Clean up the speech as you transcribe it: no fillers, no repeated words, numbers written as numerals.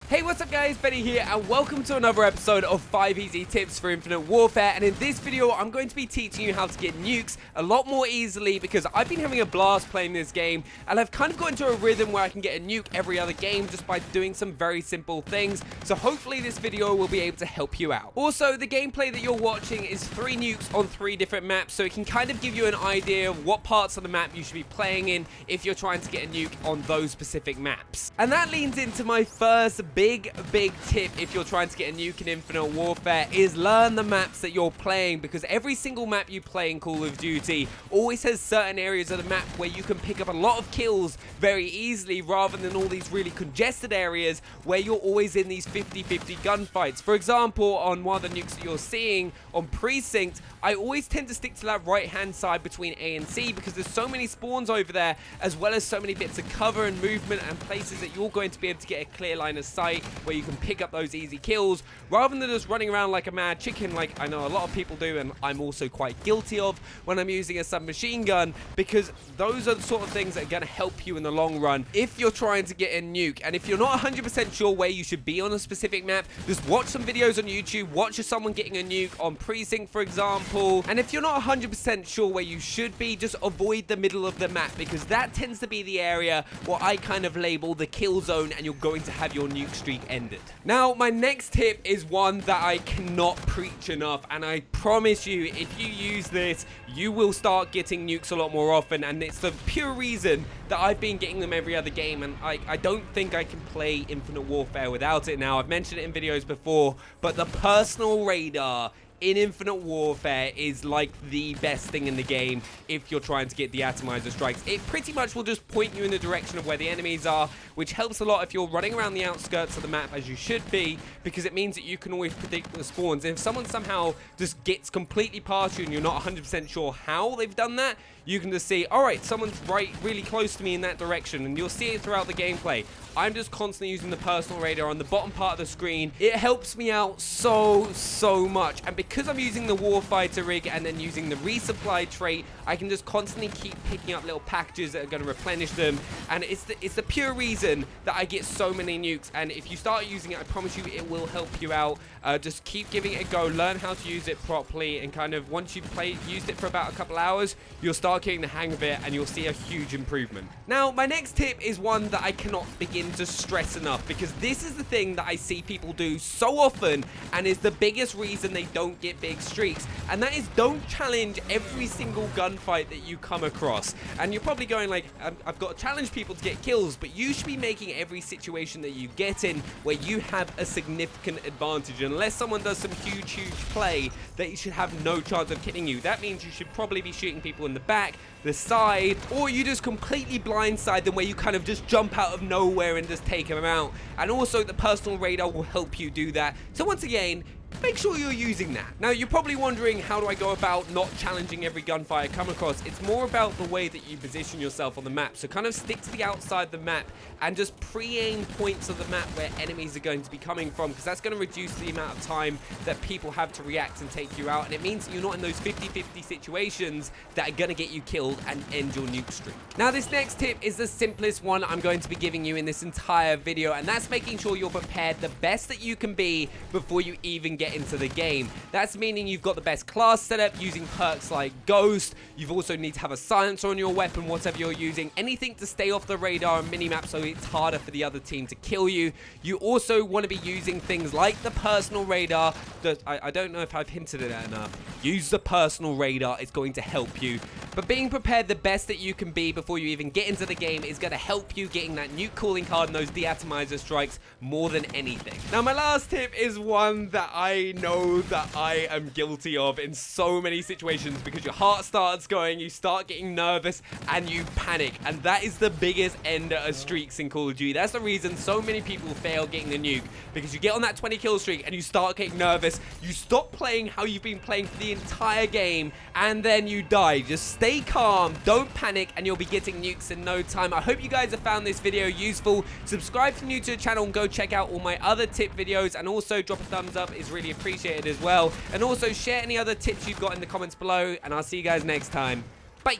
Hey, what's up guys, Benny here, and welcome to another episode of 5 Easy Tips for Infinite Warfare. And in this video, I'm going to be teaching you how to get nukes a lot more easily because I've been having a blast playing this game, and I've kind of got into a rhythm where I can get a nuke every other game just by doing some very simple things. So hopefully this video will be able to help you out. Also, the gameplay that you're watching is 3 nukes on 3 different maps, so it can kind of give you an idea of what parts of the map you should be playing in if you're trying to get a nuke on those specific maps. And that leans into my first big tip if you're trying to get a nuke in Infinite Warfare is learn the maps that you're playing, because every single map you play in Call of Duty always has certain areas of the map where you can pick up a lot of kills very easily rather than all these really congested areas where you're always in these 50-50 gunfights. For example, on one of the nukes that you're seeing on Precinct, I always tend to stick to that right hand side between A and C because there's so many spawns over there, as well as so many bits of cover and movement and places that you're going to be able to get a clear line of sight where you can pick up those easy kills rather than just running around like a mad chicken like I know a lot of people do, and I'm also quite guilty of when I'm using a submachine gun, because those are the sort of things that are going to help you in the long run if you're trying to get a nuke. And if you're not 100% sure where you should be on a specific map, just watch some videos on YouTube, watch someone getting a nuke on Precinct for example. And if you're not 100% sure where you should be, just avoid the middle of the map because that tends to be the area what I kind of label the kill zone, and you're going to have your nuke streak ended. Now, my next tip is one that I cannot preach enough, and I promise you, if you use this, you will start getting nukes a lot more often, and it's the pure reason that I've been getting them every other game, and I don't think I can play Infinite Warfare without it now. I've mentioned it in videos before, but the personal radar in Infinite Warfare is like the best thing in the game if you're trying to get the atomizer strikes. It pretty much will just point you in the direction of where the enemies are, which helps a lot if you're running around the outskirts of the map as you should be, because it means that you can always predict the spawns. And if someone somehow just gets completely past you and you're not 100% sure how they've done that, you can just see, alright, someone's really close to me in that direction, and you'll see it throughout the gameplay. I'm just constantly using the personal radar on the bottom part of the screen. It helps me out so much, and because I'm using the Warfighter rig and then using the resupply trait, I can just constantly keep picking up little packages that are going to replenish them, and it's the pure reason that I get so many nukes. And if you start using it, I promise you it will help you out. Just keep giving it a go, learn how to use it properly, and kind of once you've used it for about a couple hours, you'll start getting the hang of it and you'll see a huge improvement. Now, my next tip is one that I cannot begin to stress enough, because this is the thing that I see people do so often and is the biggest reason they don't get big streaks, and that is don't challenge every single gunfight that you come across. And you're probably going like, I've got to challenge people to get kills, but you should be making every situation that you get in where you have a significant advantage. Unless someone does some huge play, that you should have no chance of killing you. That means you should probably be shooting people in the back, the side, or you just completely blindside them where you kind of just jump out of nowhere and just take them out. And also the personal radar will help you do that. So once again, make sure you're using that. Now, you're probably wondering, how do I go about not challenging every gunfight I come across? It's more about the way that you position yourself on the map. So kind of stick to the outside of the map and just pre-aim points of the map where enemies are going to be coming from, because that's going to reduce the amount of time that people have to react and take you out. And it means that you're not in those 50-50 situations that are going to get you killed and end your nuke streak. Now, this next tip is the simplest one I'm going to be giving you in this entire video, and that's making sure you're prepared the best that you can be before you even get into the game. That's meaning you've got the best class setup using perks like Ghost. You've also need to have a silencer on your weapon, whatever you're using, anything to stay off the radar and minimap so it's harder for the other team to kill you. You also want to be using things like the personal radar. I don't know if I've hinted at that enough. Use the personal radar, it's going to help you. But being prepared the best that you can be before you even get into the game is going to help you getting that nuke calling card and those de-atomizer strikes more than anything. Now, my last tip is one that I know that I am guilty of in so many situations, because your heart starts going, you start getting nervous, and you panic. And that is the biggest ender of streaks in Call of Duty. That's the reason so many people fail getting the nuke, because you get on that 20 kill streak and you start getting nervous, you stop playing how you've been playing for the entire game, and then you die. Just stay calm, don't panic, and you'll be getting nukes in no time. I hope you guys have found this video useful. Subscribe if you're new to the channel and go check out all my other tip videos, and also drop a thumbs up, is really appreciated as well. And also share any other tips you've got in the comments below, and I'll see you guys next time. Bye!